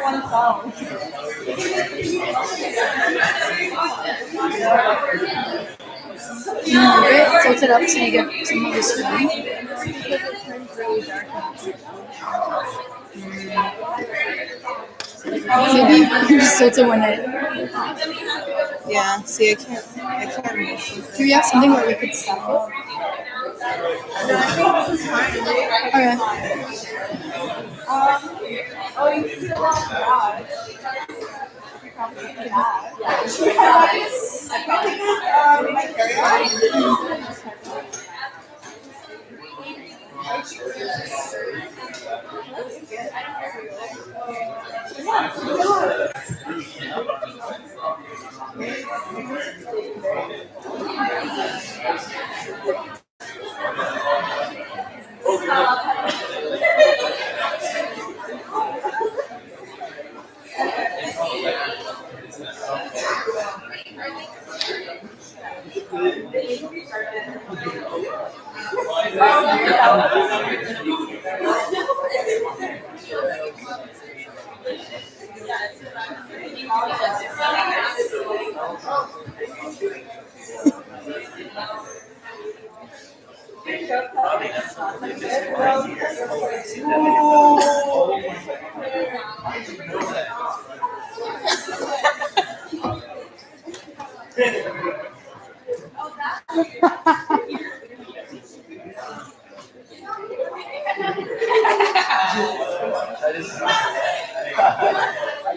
You move it, tilt it up so you get some of the screen. Maybe you can just tilt it one night. Yeah, see, I can't move. Do we have something where we could stop it? No, I think this is fine. Okay.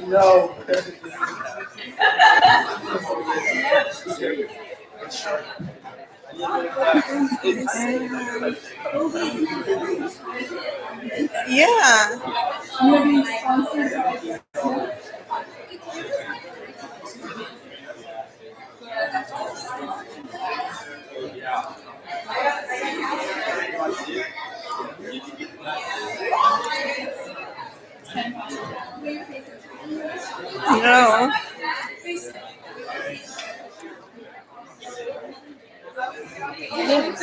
No. Yeah. I'm gonna be sponsored. No. It is.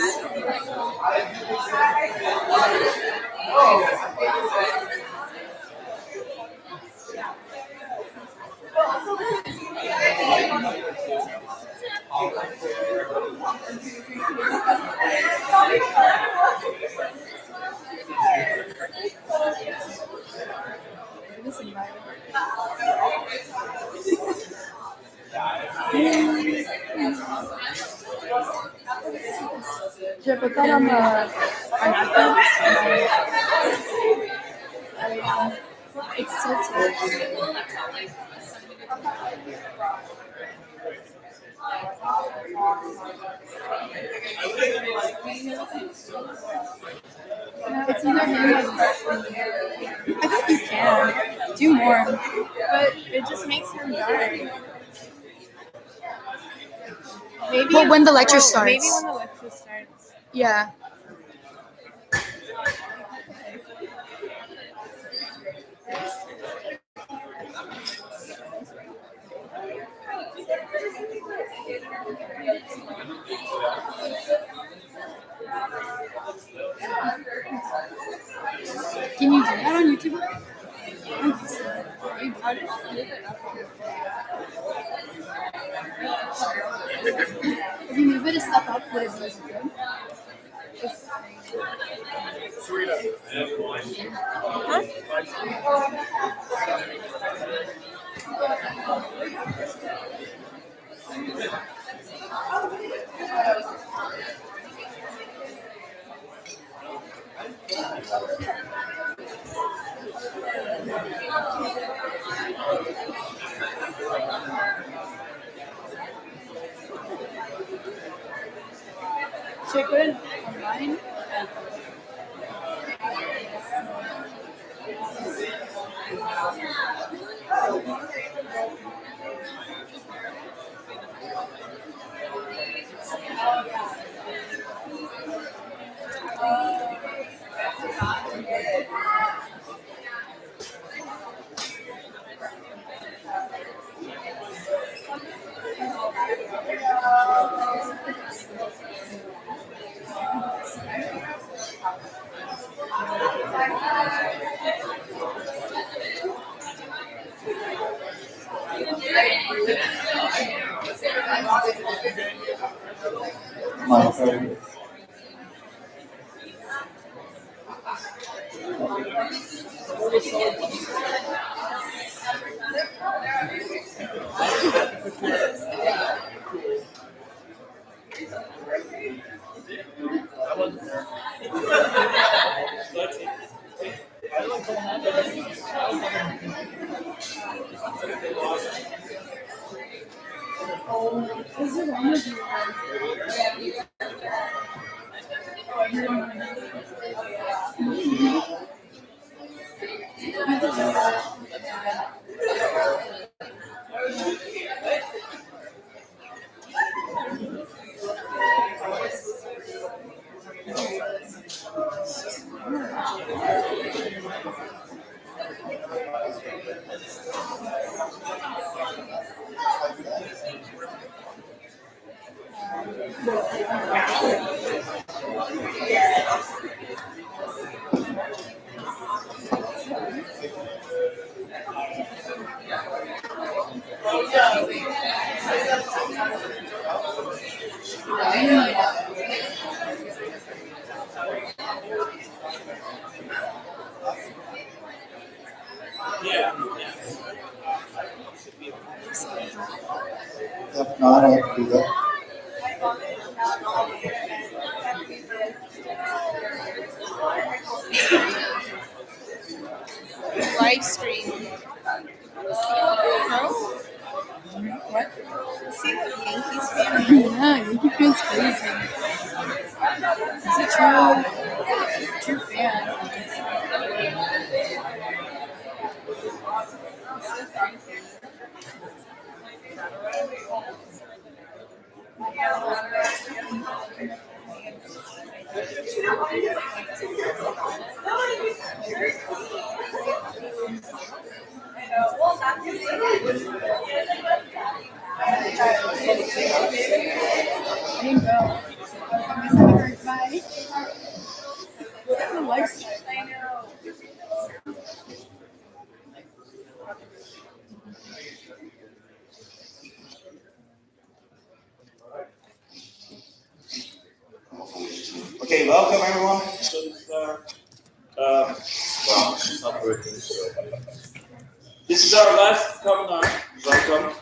Should I put that on the napkin? It's tilted. It's either him or I think you can. Do more. But it just makes him dark. Maybe Well, when the lecture starts. Maybe when the lecture starts. Yeah. Can you do that on YouTube? If you move it a step up, would it be as good? Should I put it online? Is it wrong with you? If not, I can do that. Live stream. What? See what Yankees fan? Yeah, Yankee fans crazy. He's a true fan. I didn't go. I guess I heard bye. It's kind of lifestyle. Okay, welcome everyone. So it's not working. This is our last common on. Welcome.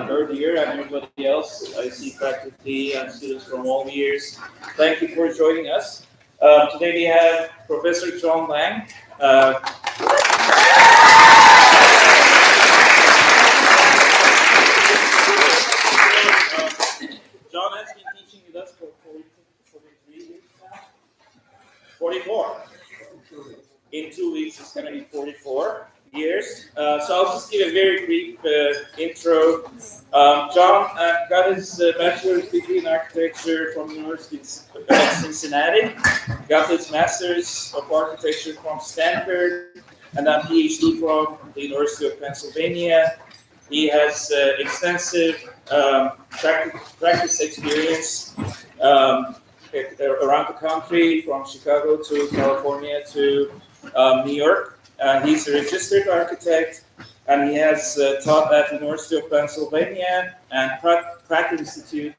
Third year and everybody else. I see faculty and students from all years. Thank you for joining us. Today we have Professor John Lange. John has been teaching with us for 43 years now. 44. In 2 weeks, it's going to be 44 years. So I'll just give a very brief intro. John got his bachelor's degree in architecture from the University of Cincinnati. Got his master's of architecture from Stanford, and then PhD from the University of Pennsylvania. He has extensive practice experience around the country, from Chicago to California to New York. He's a registered architect, and he has taught at the University of Pennsylvania and Pratt Institute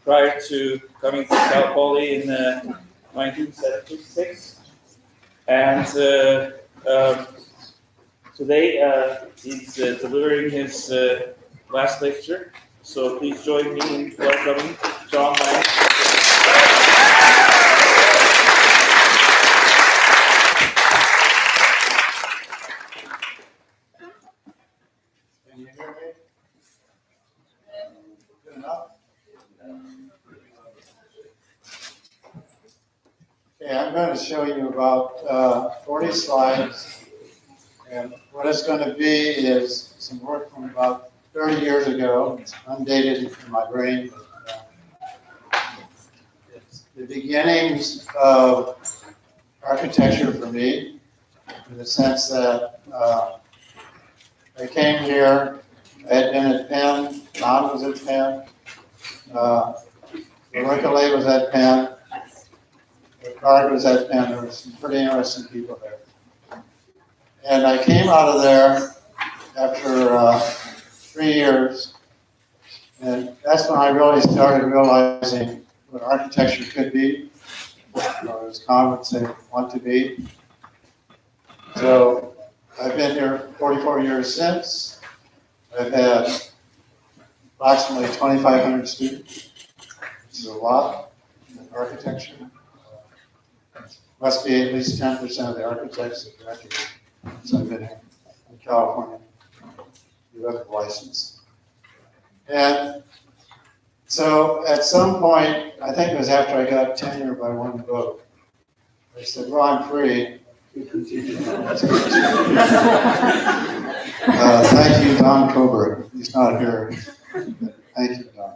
prior to coming to Cal Poly in 1976. And today he's delivering his last lecture. So please join me in welcoming John Lange. Can you hear me? Good enough? Okay, I'm going to show you about 40 slides. And what it's going to be is some work from about 30 years ago. It's undated in my brain. But, it's the beginnings of architecture for me, in the sense that I came here, I had been at Penn, John was at Penn, Roykale was at Penn, Card was at Penn. There were some pretty interesting people there. And I came out of there after 3 years, and that's when I really started realizing what architecture could be, or as Conrad said, want to be. So I've been here 44 years since. I've had approximately 2,500 students. This is a lot in architecture. Must be at least 10% of the architects that graduated since I've been here in California. You have a license. And so at some point, I think it was after I got tenure by one vote, I said, well, I'm free. Thank you, Don Coburn. He's not here. Thank you, Don.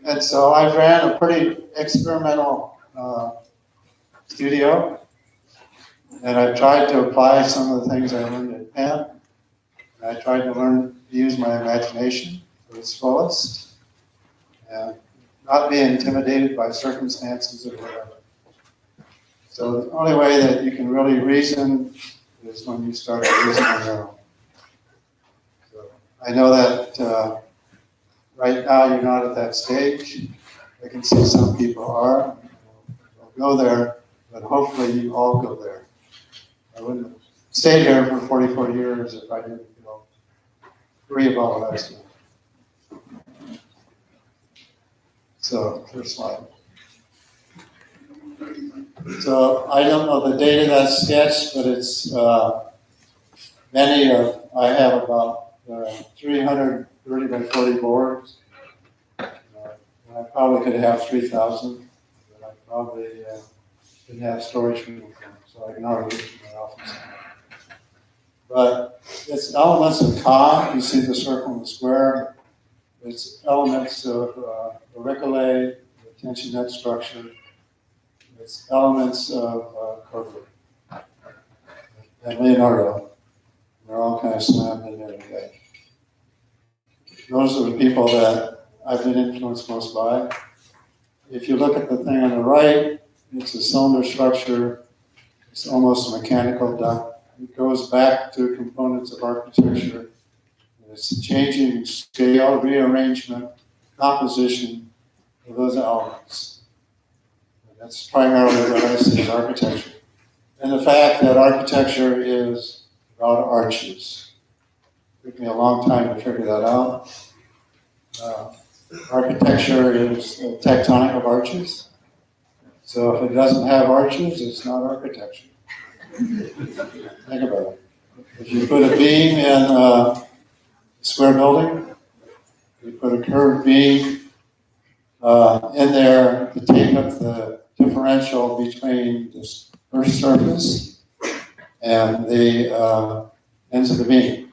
And so I ran a pretty experimental studio, and I tried to apply some of the things I learned at Penn. I tried to learn to use my imagination to its fullest, and not be intimidated by circumstances or whatever. So the only way that you can really reason is when you start to reason on your own. So I know that right now you're not at that stage. I can see some people are. They'll go there, but hopefully you all go there. I wouldn't have stayed here for 44 years if I didn't feel free of all that stuff. So, first slide. So I don't know the date of that sketch, but it's I have about 330 by 40 boards. I probably could have 3,000, but I probably didn't have storage room for them, so I can already get to my office. But it's elements of calm. You see the circle and the square. It's elements of auriculae, the tensionette structure. It's elements of Coburn and Leonardo. They're all kind of slammed in there today. Those are the people that I've been influenced most by. If you look at the thing on the right, it's a cylinder structure. It's almost a mechanical duct. It goes back to components of architecture. It's changing scale, rearrangement, composition of those elements. That's primarily what I see in architecture. And the fact that architecture is about arches. It took me a long time to figure that out. Architecture is a tectonic of arches. So if it doesn't have arches, it's not architecture. Think about it. If you put a beam in a square building, you put a curved beam in there to take up the differential between the first surface and the ends of the beam.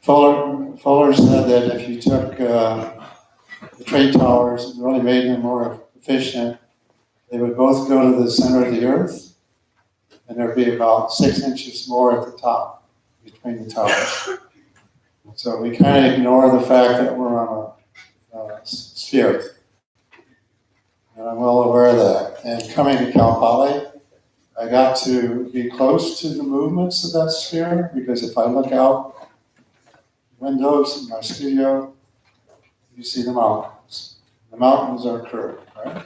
Fuller said that if you took the trade towers and really made them more efficient, they would both go to the center of the earth, and there'd be about 6 inches more at the top between the towers. So we kind of ignore the fact that we're on a sphere. And I'm well aware of that. And coming to Cal Poly, I got to be close to the movements of that sphere, because if I look out windows in my studio, you see the mountains. The mountains are curved, right?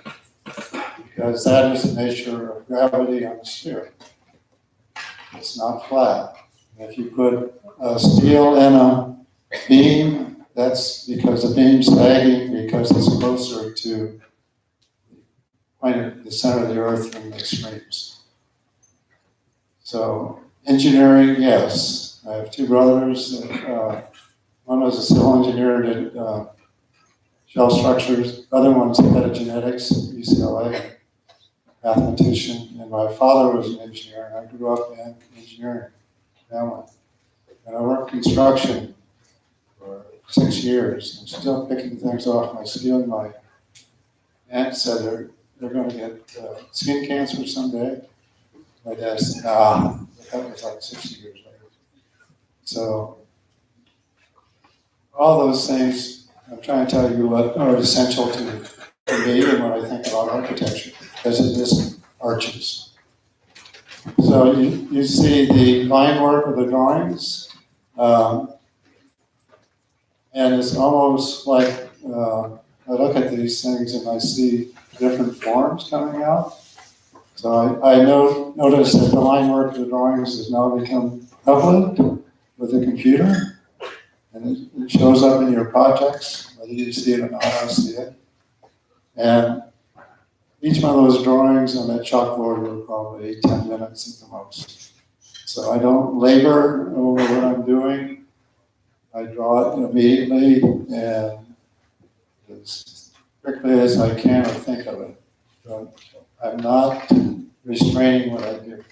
Because that is the nature of gravity on the sphere. It's not flat. And if you put steel in a beam, that's because the beam's sagging because it's closer to the center of the earth from the extremes. So engineering, yes. I have two brothers. One was a civil engineer, did shell structures. The other one's head of genetics at UCLA, mathematician. And my father was an engineer, and I grew up in engineering family. And I worked construction for 6 years. I'm still picking things off my steel. My aunt said they're going to get skin cancer someday. My dad said, nah, that was like 60 years later. So all those things, I'm trying to tell you what are essential to me and when I think about architecture, because it is arches. So you see the line work of the drawings, and it's almost like I look at these things and I see different forms coming out. So I noticed that the line work of the drawings has now become prevalent with the computer, and it shows up in your projects, whether you see it or not, I see it. And each one of those drawings on that chalkboard were probably 10 minutes at the most. So I don't labor over what I'm doing. I draw it immediately and as quickly as I can or think of it. But I'm not restraining what I do.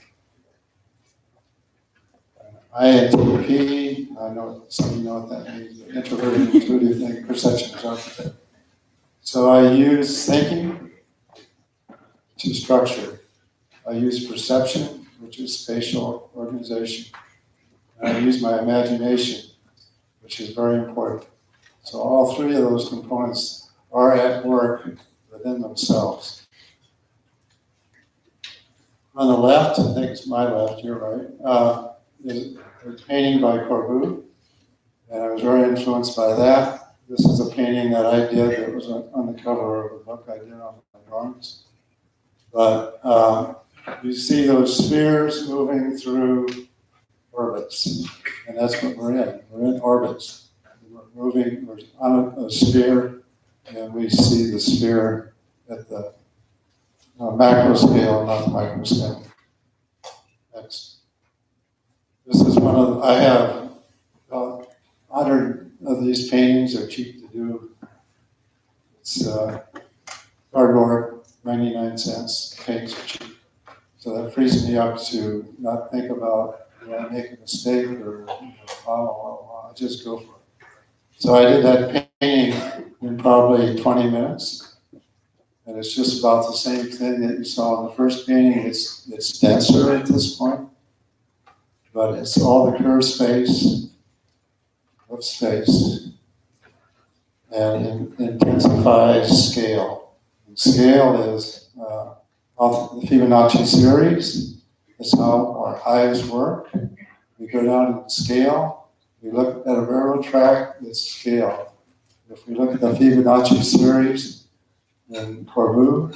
INTP, I know some of you know what that means, introverted, intuitive thing, perception is architect. So I use thinking to structure. I use perception, which is spatial organization. And I use my imagination, which is very important. So all three of those components are at work within themselves. On the left, I think it's my left, you're right, is a painting by Corbu, and I was very influenced by that. This is a painting that I did that was on the cover of a book I did on my drawings. But you see those spheres moving through orbits, and that's what we're in. We're in orbits. We're moving, we're on a sphere, and we see the sphere at the macro scale, not the micro scale. Next. This is one of, I have 100 of these paintings. They're cheap to do. It's cardboard, 99 cents. Paintings are cheap. So that frees me up to not think about, did I make a mistake or, I just go for it. So I did that painting in probably 20 minutes. And it's just about the same thing that you saw in the first painting. It's denser at this point, but it's all the curved space of space and intensifies scale. And scale is of the Fibonacci series. That's how our eyes work. We go down in scale. We look at a railroad track, it's scale. If we look at the Fibonacci series in Corbu,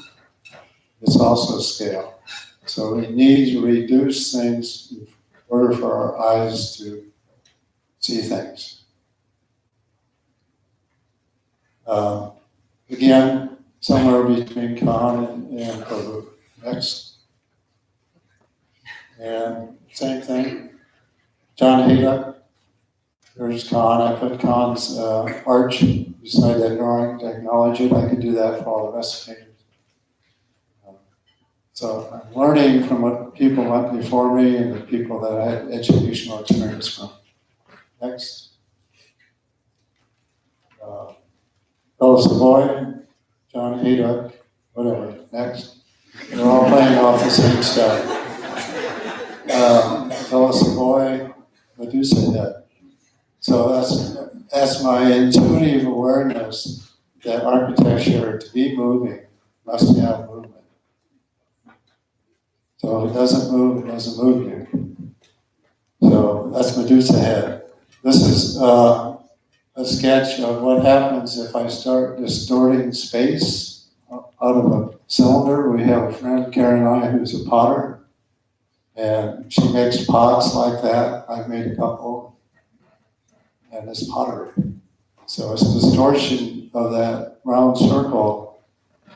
it's also scale. So we need to reduce things in order for our eyes to see things. Again, somewhere between Khan and Corbu. Next. And same thing. John Hayduck. There's Khan. I put Khan's arch beside that drawing to acknowledge it. I could do that for all the rest of the painters. So I'm learning from what people went before me and the people that I had educational experience from. Next. Phyllis Savoy, John Hayduck, whatever. Next. They're all playing off the same stuff. Phyllis Savoy, Medusa head. So that's my intuitive awareness that architecture, to be moving, must have movement. So if it doesn't move you. So that's Medusa head. This is a sketch of what happens if I start distorting space out of a cylinder. We have a friend, Karen and I, who's a potter, and she makes pots like that. I've made a couple. And it's pottery. So it's a distortion of that round circle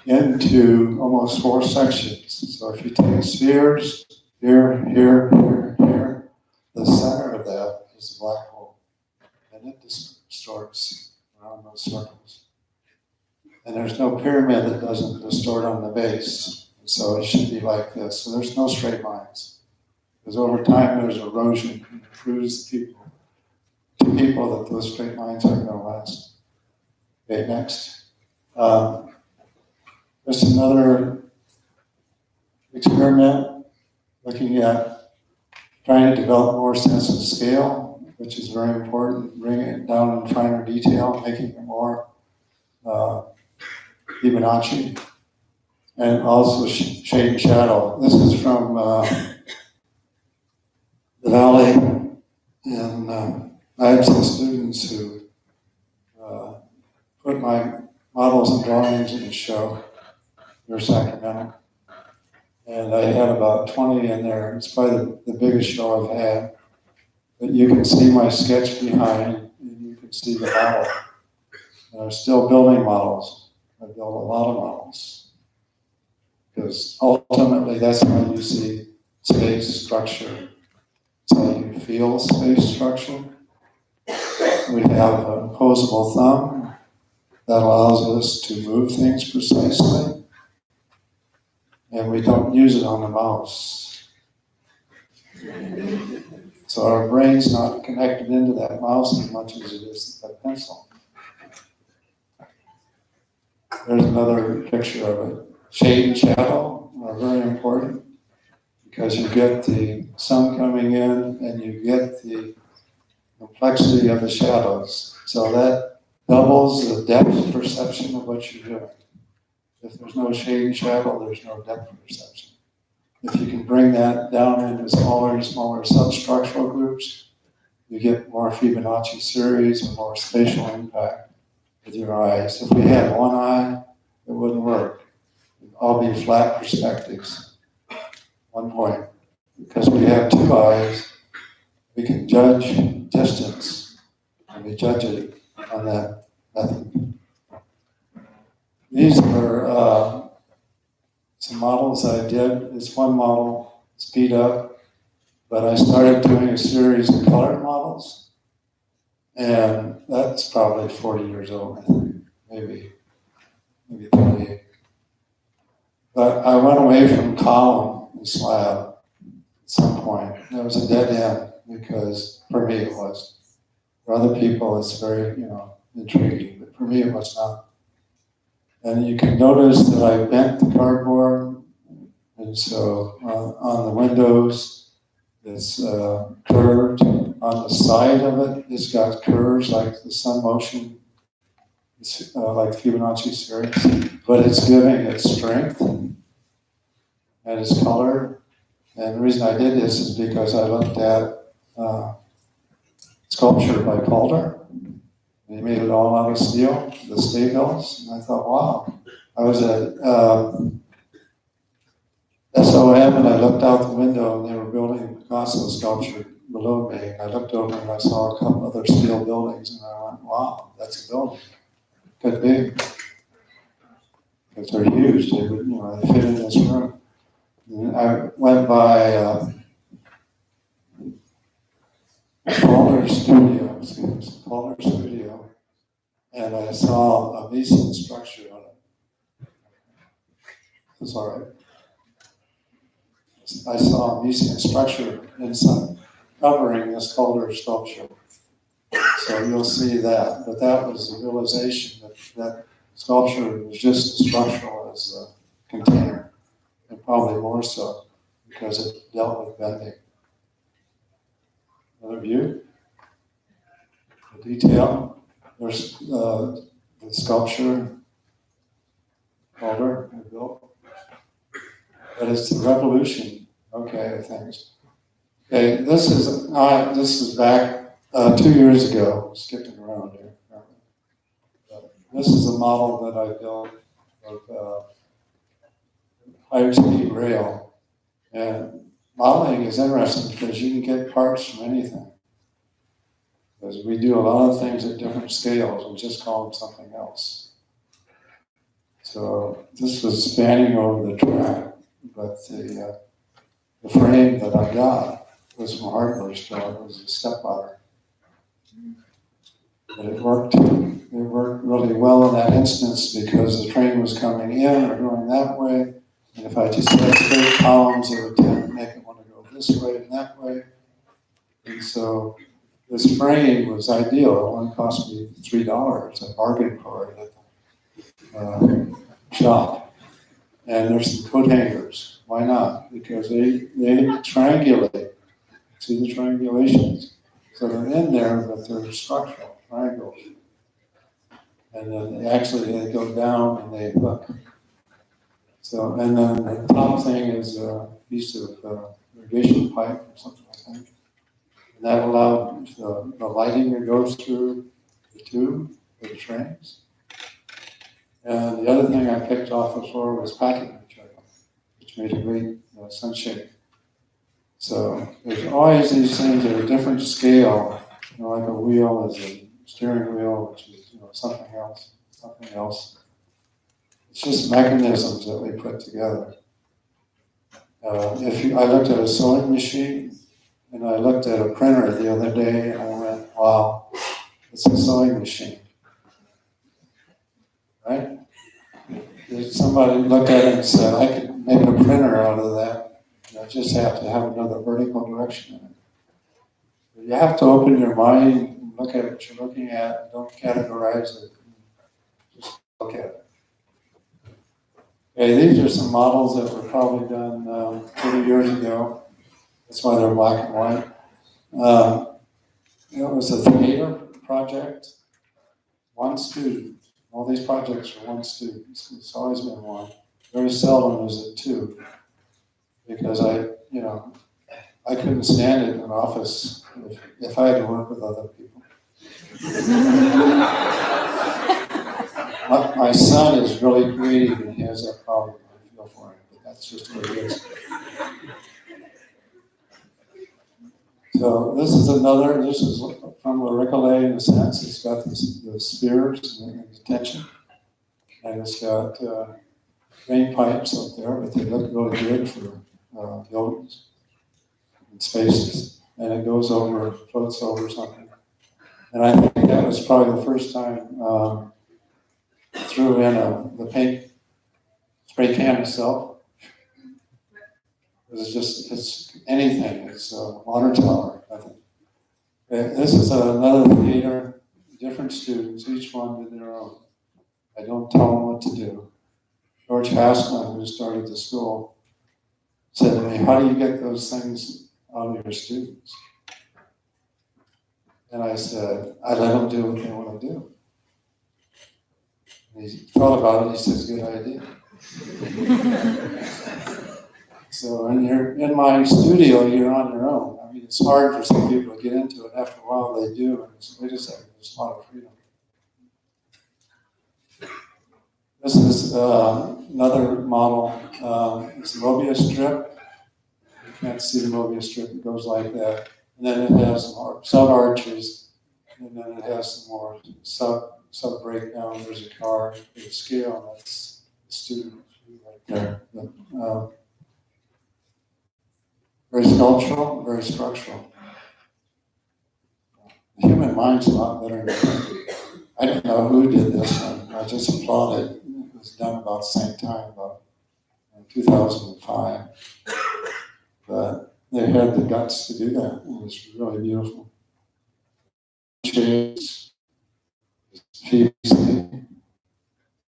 into almost 4 sections. So if you take spheres, here, here, here, here, the center of that is a black hole. And it distorts around those circles. And there's no pyramid that doesn't distort on the base. And so it should be like this. So there's no straight lines. Because over time there's erosion and it proves people that those straight lines aren't going to last. Okay, next. Just another experiment looking at trying to develop more sense of scale, which is very important, bringing it down in finer detail, making it more Fibonacci, and also shade and shadow. This is from the Valley, and I have some students who put my models and drawings in the show. They're Sacramento. And I had about 20 in there. It's probably the biggest show I've had. But you can see my sketch behind, and you can see the model. And I'm still building models. I build a lot of models. Because ultimately, that's how you see space structure. It's how you feel space structure. We have an opposable thumb that allows us to move things precisely. And we don't use it on the mouse. So our brain's not connected into that mouse as much as it is that pencil. There's another picture of it. Shade and shadow are very important because you get the sun coming in and you get the complexity of the shadows. So that doubles the depth perception of what you're doing. If there's no shade and shadow, there's no depth perception. If you can bring that down into smaller and smaller substructural groups, you get more Fibonacci series and more spatial impact with your eyes. If we had one eye, it wouldn't work. It'd all be flat perspectives. 1 point. Because we have 2 eyes, we can judge distance, and we judge it on that method. These are some models I did. This one model, speed up, but I started doing a series of colored models, and that's probably 40 years old, I think, maybe 38. But I went away from column and slab at some point. That was a dead end because for me it was. For other people it's very, intriguing, but for me it was not. And you can notice that I bent the cardboard, and so on the windows it's curved. On the side of it, it's got curves like the sun motion. It's like Fibonacci series, but it's giving it strength and its color. And the reason I did this is because I looked at sculpture by Calder. He made it all out of steel, the stay bills, and I thought, wow. I was at SLO and I looked out the window and they were building a Picasso sculpture below me. And I looked over and I saw a couple other steel buildings and I went, wow, that's a building. Could be. Because they're huge, they would, they fit in this room. And I went by Calder Studio, and I saw a Mason structure on it. It's all right. I saw a Mason structure inside, covering this Calder sculpture. So you'll see that, but that was the realization that sculpture was just as structural as the container, and probably more so because it dealt with bending. Another view, the detail. There's the sculpture Calder I built, but it's the revolution. Okay, of things. Okay, this is back 2 years ago. Skipping around here. This is a model that I built of high-speed rail. And modeling is interesting because you can get parts from anything. Because we do a lot of things at different scales and just call them something else. So this was spanning over the track, but the frame that I got was from a hardware store. It was a stepladder. But it worked really well in that instance because the train was coming in or going that way. And if I just had straight columns, it would tend to make it want to go this way and that way. And so this frame was ideal. It only cost me $3. I bargained for it at the shop. And there's some coat hangers. Why not? Because they triangulate. See the triangulations? So they're in there, but they're structural triangles. And then they go down and they hook. So, and then the top thing is a piece of irrigation pipe or something like that. And that allowed the lighting to go through the tube for the trains. And the other thing I picked off the floor was packing material. which made a great sunshade. So there's always these things at a different scale, like a wheel is a steering wheel, which is something else. It's just mechanisms that we put together. I looked at a sewing machine, and I looked at a printer the other day, and I went, wow, it's a sewing machine, right? Somebody looked at it and said, I could make a printer out of that. I just have to have another vertical direction in it. But you have to open your mind and look at what you're looking at. Don't categorize it. Just look at it. Okay, these are some models that were probably done 30 years ago. That's why they're black and white. It was a theater project. One student. All these projects are one student. It's always been one. Very seldom is it two. Because I couldn't stand it in an office if I had to work with other people. My son is really creative and he has that problem. I feel for him, but that's just what it is. So this is from Auriculae in a sense. It's got the spheres and the tension. And it's got rain pipes up there, but they look really good for buildings and spaces. And it floats over something. And I think that was probably the first time threw in the paint spray can itself. It's anything. It's a water tower, I think. This is another theater, different students, each one did their own. I don't tell them what to do. George Haskell, who started the school, said to me, how do you get those things out of your students? And I said, I let them do what they want to do. And he thought about it, he says, good idea. So when you're in my studio, you're on your own. I mean, it's hard for some people to get into it. After a while, they do. And it's, wait a second, there's a lot of freedom. This is another model. It's a Mobius strip. You can't see the Mobius strip. It goes like that. And then it has some sub-arches. And then it has some more sub-breakdown. There's a car. There's a scale. That's the student right there. Very sculptural, very structural. The human mind's a lot better than that. I don't know who did this one. I just applaud it. It was done about the same time, about 2005. But they had the guts to do that. It was really beautiful. Shapes, PVC,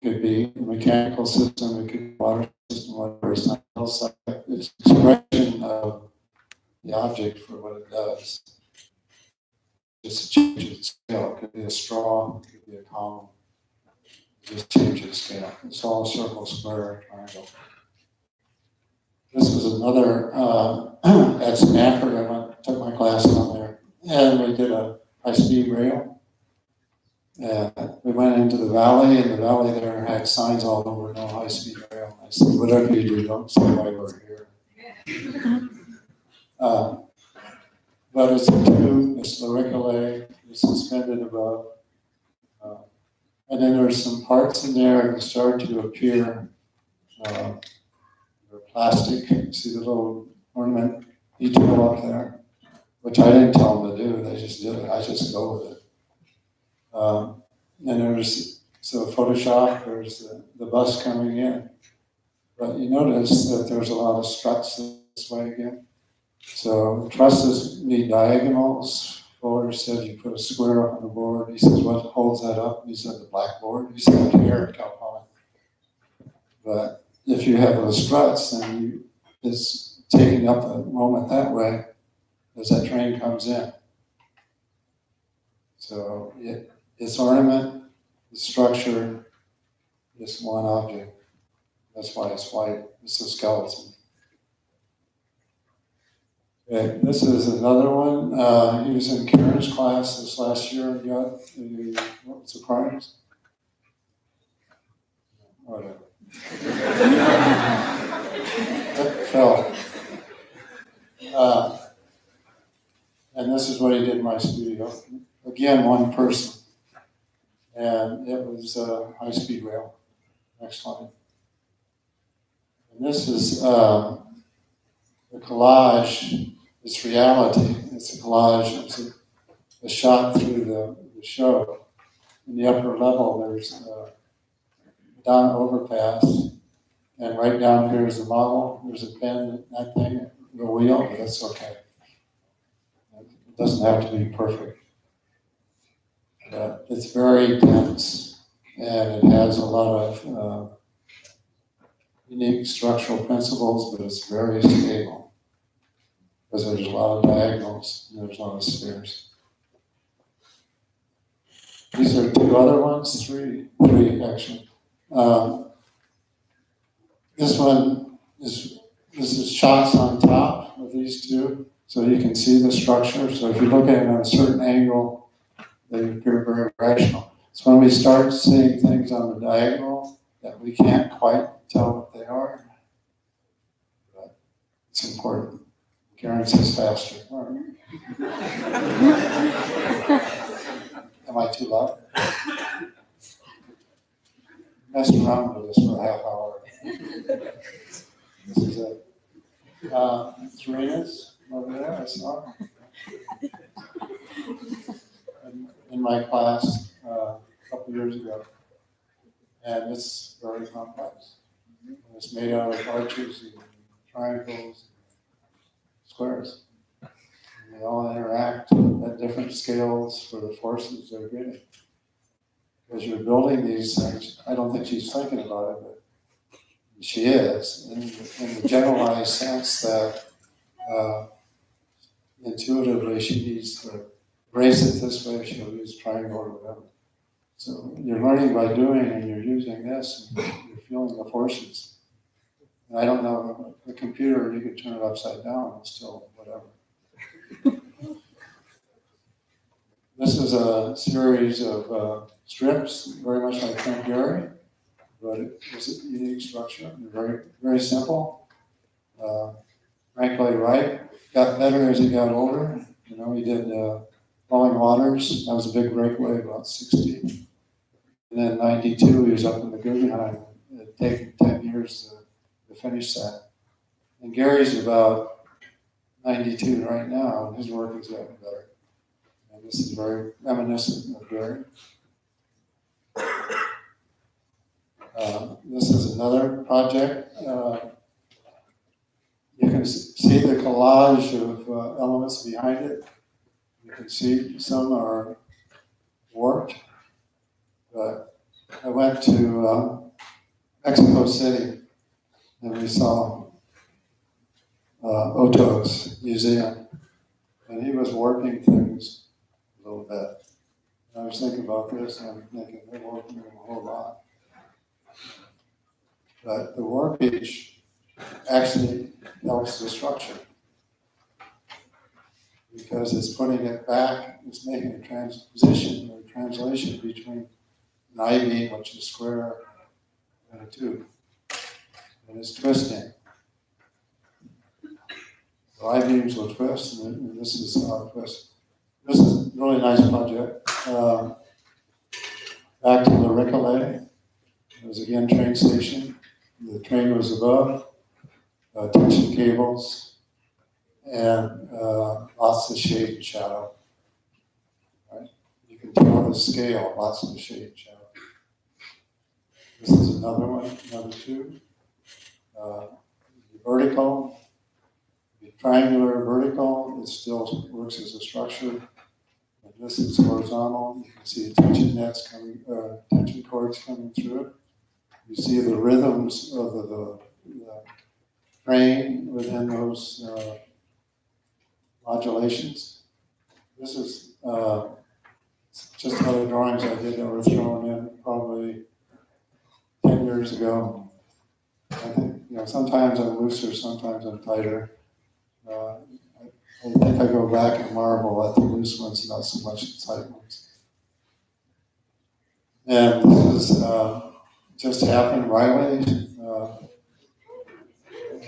could be a mechanical system, it could be a water system, whatever. It's not else. It's expression of the object for what it does. Just change its scale. It could be a straw, it could be a column. Just change its scale. It's all circle, square, triangle. This is another at Stanford. I took my class on there, and we did a high-speed rail. And we went into the valley, and the valley there had signs all over, no high-speed rail. I said, whatever you do, don't say why we're here. But it's a tube, it's auriculae, it's suspended above. And then there's some parts in there that start to appear. They're plastic. See the little ornament detail up there? Which I didn't tell them to do, they just did it. I just go with it. And Photoshop, there's the bus coming in. But you notice that there's a lot of struts this way again. So trusses need diagonals. Fuller said you put a square up on the board. He says, what holds that up? He said, the blackboard. He said, here at Cal Poly. But if you have those struts, then it's taking up the moment that way as that train comes in. So it's ornament, it's structure, it's one object. That's why it's white. It's a skeleton. Okay, this is another one. He was in Karen's class this last year and got what's the prize? Whatever. It fell. And this is what he did in my studio. Again, one person. And it was a high-speed rail. Next line. And this is the collage. It's reality. It's a collage. It's a shot through the show. In the upper level, there's a down overpass. And right down here is the model. There's a pen, that thing, the wheel, but that's okay. It doesn't have to be perfect. It's very dense, and it has a lot of unique structural principles, but it's very stable. Because there's a lot of diagonals, and there's a lot of stairs. These are two other ones, three actually. This one this is shots on top of these two, so you can see the structure. So if you look at it at a certain angle, they appear very rational. So when we start seeing things on the diagonal that we can't quite tell what they are, but it's important. Karen says faster. All right. Am I too loud? Messed around with this for a half hour. This is it. Serena's over there, I saw. In my class a couple years ago. And it's very complex. And it's made out of arches and triangles, and squares. And they all interact at different scales for the forces they're getting. As you're building these things, I don't think she's thinking about it, but she is, in the generalized sense that intuitively she needs to raise it this way, she'll use triangle or whatever. So you're learning by doing, and you're using this, and you're feeling the forces. And I don't know, the computer, you could turn it upside down and still whatever. This is a series of strips, very much like Frank Gehry, but it's a unique structure, very, very simple. Frank Lloyd Wright got better as he got older. You know, he did Falling Waters. That was a big breakaway, about 60. And then 92, he was up in the Guggenheim. It had taken 10 years to finish that. And Gary's about 92 right now, and his work is getting better. And this is very reminiscent of Gary. This is another project. You can see the collage of elements behind it. You can see some are warped. But I went to Mexico City and we saw Otto's museum. And he was warping things a little bit. And I was thinking about this and I'm thinking they're warping them a whole lot. But the warpage actually helps the structure because it's putting it back, it's making a transition or translation between an I-beam, which is square, and a tube. And it's twisting. So I-beams will twist, and this is how it twists. This is a really nice project. Back to the Recollet. It was again train station. The train was above, tension cables, and lots of shade and shadow. Right? You can tell the scale, lots of shade and shadow. This is another one, another two. Vertical, the triangular vertical, it still works as a structure. And this is horizontal. You can see the tension nets coming, tension cords coming through it. You see the rhythms of the train within those modulations. This is just other drawings I did that were thrown in probably 10 years ago. I think, you know, sometimes I'm looser, sometimes I'm tighter. I think I go back and marvel at the loose ones, not so much the tight ones. And this is just happened, Riley.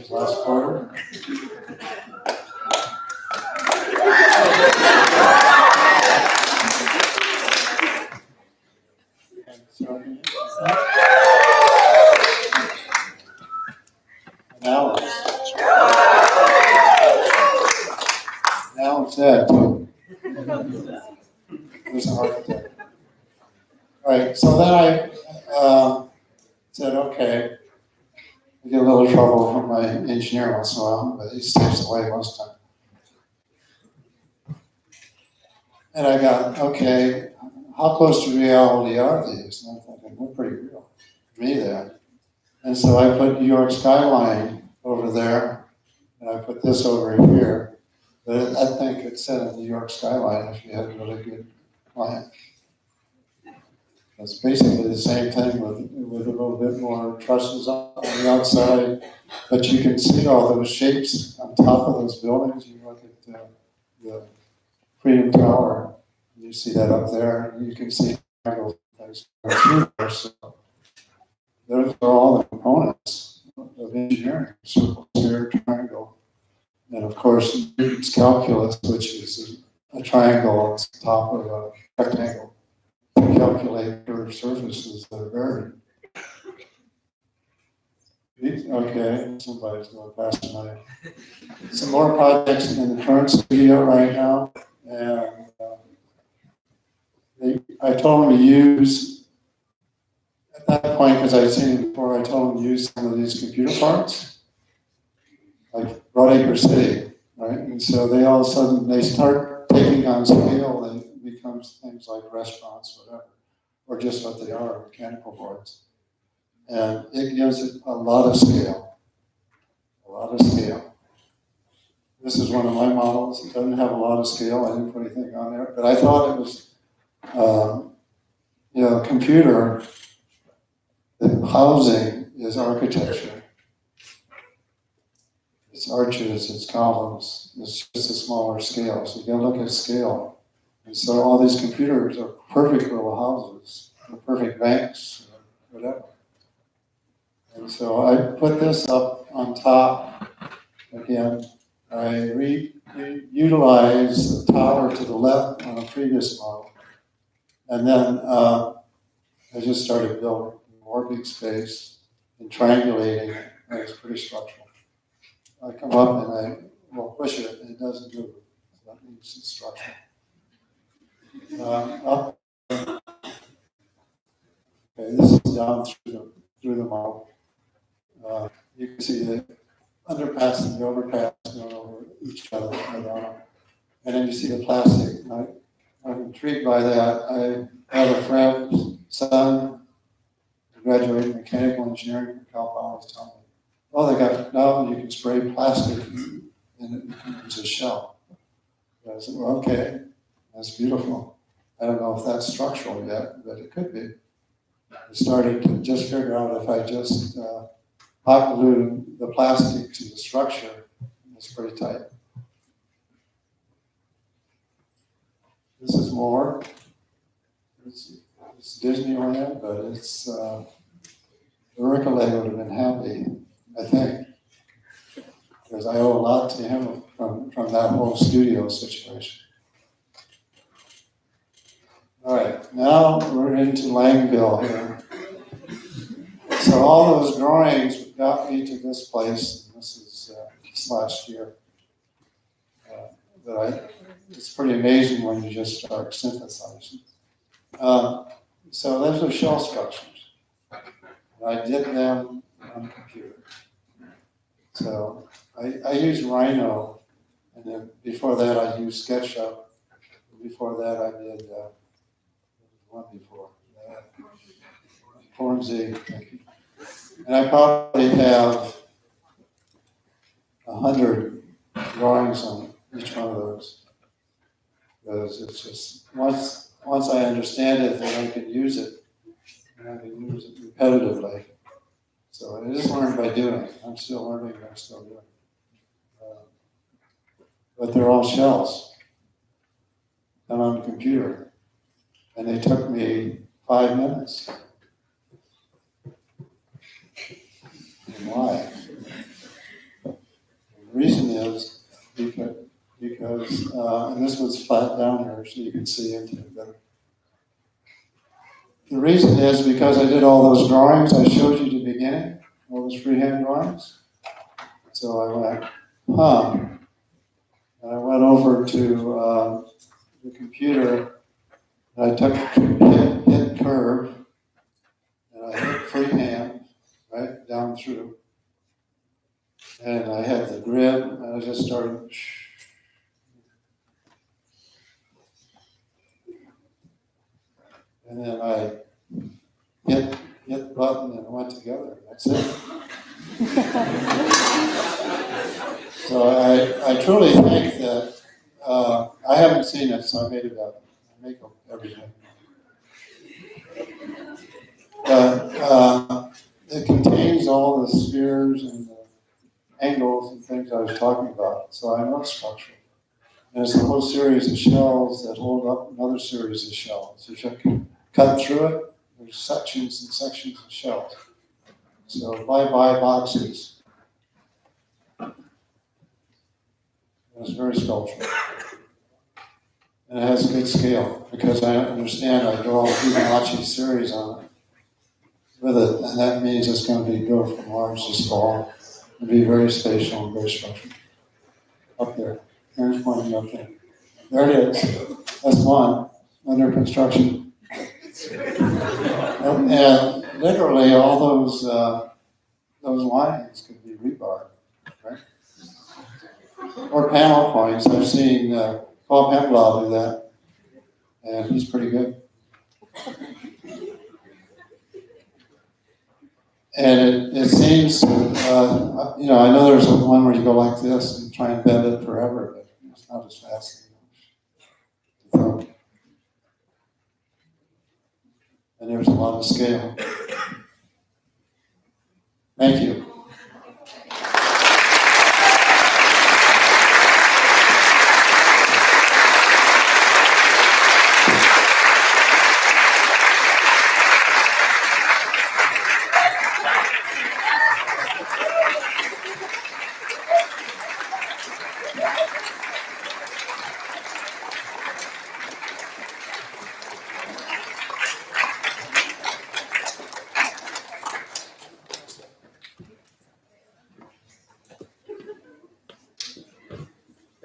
was last quarter. And so, now it's that. Who's an architect? All right, so then I said, okay, I get a little trouble from my engineer once in a while, but he stays away most of the time. And I got, okay, how close to reality are these? And I'm thinking, they're pretty real. Me there. And so I put New York skyline over there, and I put this over here. But I think it said a New York skyline if you had a really good client. It's basically the same thing with a little bit more trusses on the outside, but you can see all those shapes on top of those buildings. You look at the Freedom Tower, you see that up there, and you can see triangles things through there. So those are all the components of engineering: circle, sphere, triangle, and of course Newton's calculus, which is a triangle on top of a rectangle. To calculate curved surfaces that are varied. Okay, somebody's going past tonight. Some more projects in the current studio right now, and I told them to use, at that point, because I'd seen it before, I told them to use some of these computer parts, like Broadacre City, right? And so they all of a sudden, they start taking on scale, and it becomes things like restaurants, whatever, or just what they are, mechanical boards. And it gives it a lot of scale, a lot of scale. This is one of my models. It doesn't have a lot of scale. I didn't put anything on there, but I thought it was, a computer, the housing is architecture. It's arches, it's columns, it's just a smaller scale. So you gotta look at scale. And so all these computers are perfect little houses, or perfect banks, or whatever. And so I put this up on top again. I reutilize the tower to the left on a previous model. And then I just started building more big space and triangulating it. And it's pretty structural. I come up and I will push it and it doesn't move. So that means it's structural. Up. Okay, this is down through the model. You can see the underpass and the overpass going over each other. And then you see the plastic. I'm intrigued by that. I have a friend, son, who graduated mechanical engineering from Cal Poly, telling me, oh, they got, now you can spray plastic and it becomes a shell. I said, well, okay, that's beautiful. I don't know if that's structural yet, but it could be. I started to just figure out if I just hot glue the plastic to the structure, it's pretty tight. This is more. It's Disneyland, but it's Uricale would have been happy, I think, because I owe a lot to him from that whole studio situation. All right, now we're into Langeville here. So all those drawings got me to this place. And this is this last year. It's pretty amazing when you just start synthesizing. So those are shell structures. I did them on the computer. So I used Rhino, and then before that I used SketchUp. Before that I did one before Form Z. And I probably have 100 drawings on each one of those. Because it's just once I understand it, then I can use it, and I can use it repetitively. So it is learned by doing. I'm still learning. I'm still doing. But they're all shells, and on the computer, and they took me 5 minutes. And why? reason is because and this one's flat down here so you can see into it better. The reason is because I did all those drawings I showed you at the beginning, all those freehand drawings. So I went, and I went over to the computer, and I took hit curve, and I hit freehand, right, down through. And I had the grid, and I just started. And then I hit the button, and it went together. That's it. So I truly think that I haven't seen it, so I made it up. I make up everything. But it contains all the spheres and the angles and things I was talking about. So I know structure. And it's a whole series of shells that hold up another series of shells. If you can cut through it, there's sections and sections of shells. So bye-bye boxes. It's very sculptural. And it has a good scale because I understand I draw a Fibonacci series on it with it, and that means it's going to be go from large to small and be very spatial and very structured. Up there. Here's pointing up there. There it is. That's one under construction. And literally all those lines could be rebar, right? Or panel points. I've seen Paul Pemblau do that, and he's pretty good. And it seems, I know there's one where you go like this and try and bend it forever, but it's not as fast. So, and there's a lot of scale. Thank you.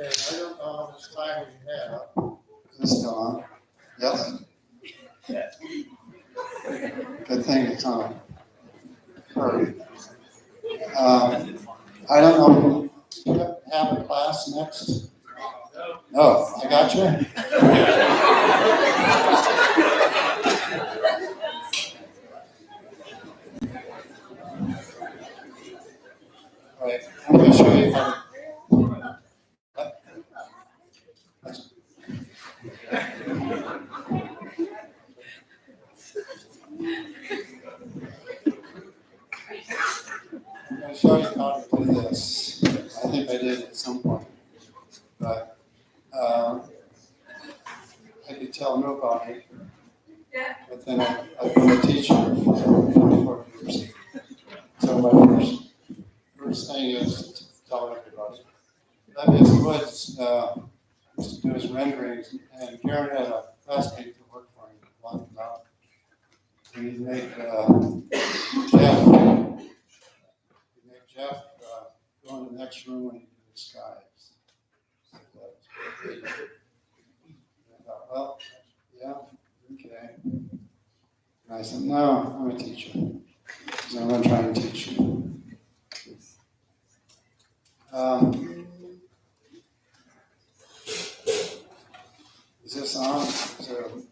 Okay, I don't know how much time we have. Is this still on? Yes? Yes. Good thing it's on. Sorry. I don't know. Do you have a class next? No, I got you. All right, I'm going to show you how to. I'm going to show you how to do this. I think I did at some point, but I could tell nobody. But then I've been a teacher for 44 years. So my first thing is to tell everybody. That Woods used to do his renderings, and Karen had a classmate to work for him, locked him out. And he'd make Jeff go in the next room when he did the skies. So I thought, well, yeah, okay. And I said, no, I'm a teacher. So I'm going to try and teach you. Is this on? So,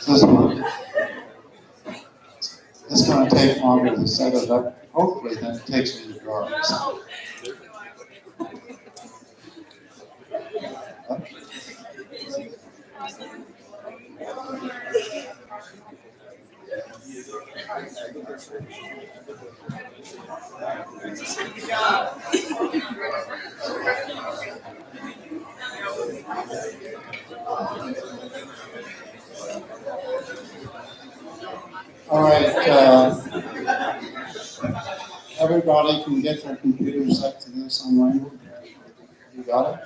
This one. It's going to take longer to set it up, hopefully, than it takes me to draw it. All right. Everybody can get their computer set to this online. You got it?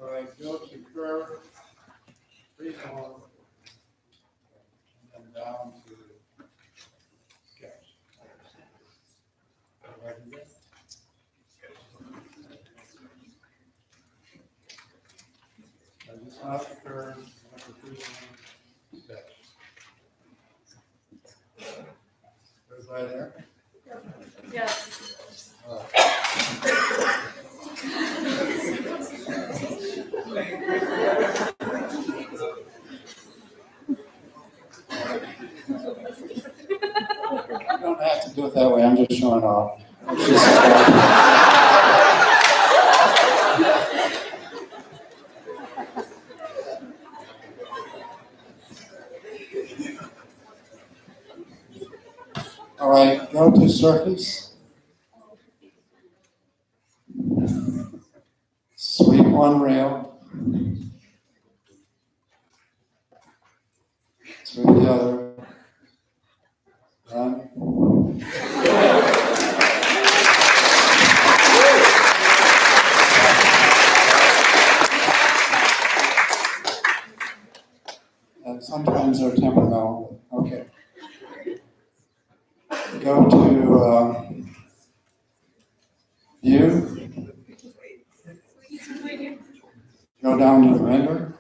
All right, go to curve, freeform, and then down to sketch. I just want the curve, want the freeform, sketch. Everybody there? Yes. All right. You don't have to do it that way. I'm just showing off. It's just- All right, go to surface. Sweep one rail. Sweep the other. Done. And sometimes they're temperamental. Okay. Go to view. Go down to render.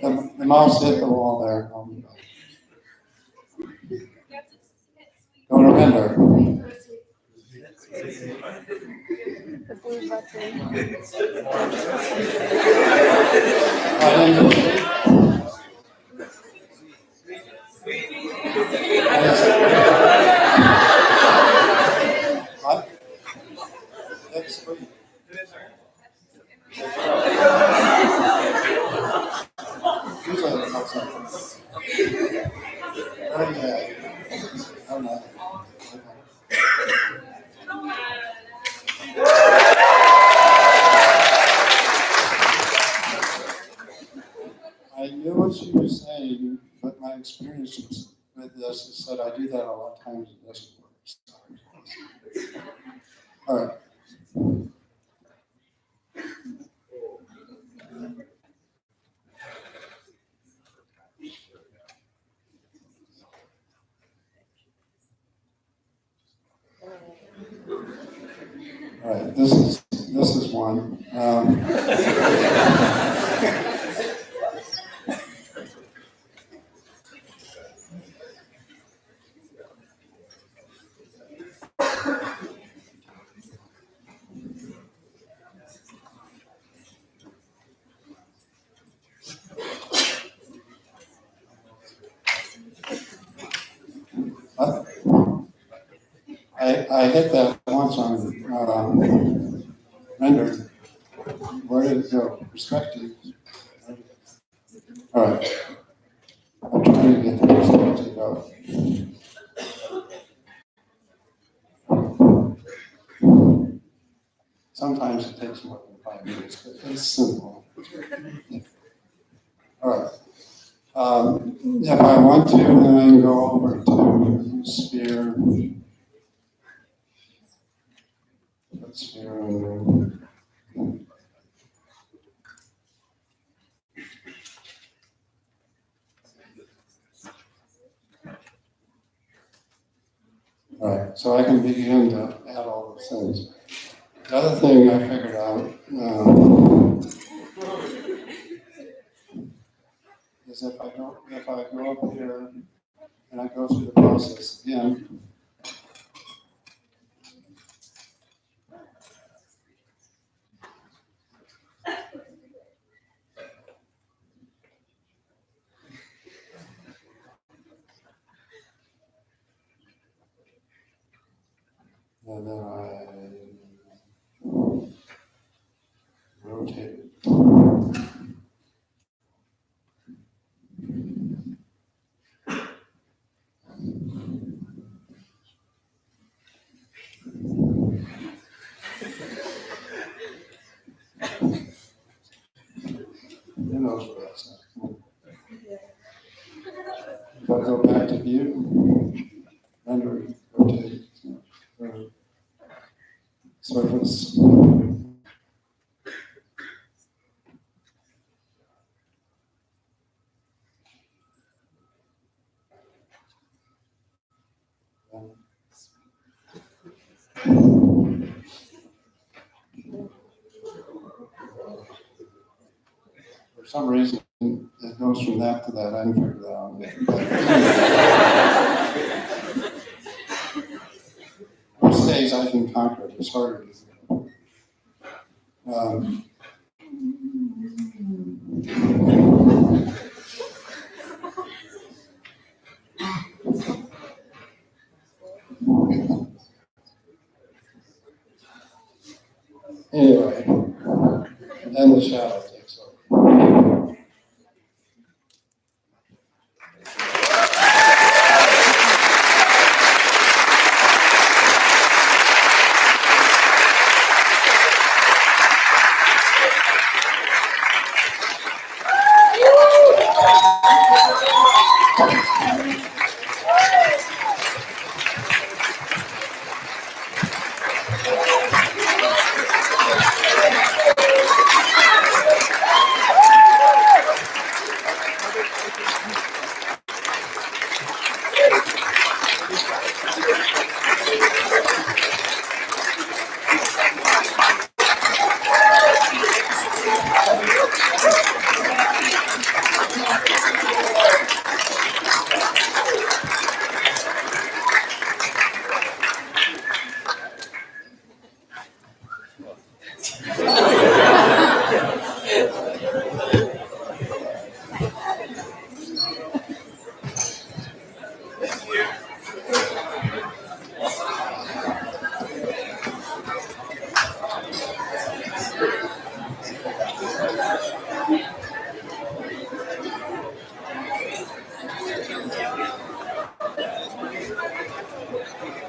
The mouse hit the wall there. Go to render. The blue button. What? That's sweet. Usually it's not something. Oh, yeah. Oh, no. I knew what she was saying, but my experience with this is that I do that a lot of times in this work. All right. All right. This is one. I hit that once on render. where did it go? Perspective. All right. I'm trying to get the perspective out. Sometimes it takes more than 5 minutes, but it's simple. All right. If I want to, then I can go over to sphere. Put sphere in there. All right, so I can begin to add all those things. The other thing I figured out is if I go up here and I go through the process again, and then I rotate it. Who knows where that's at? If I go back to view, render, rotate, surface. For some reason, it goes from that to that. I didn't figure that out yet. Most days I can conquer it. It's harder to do. Anyway, and then the shadows.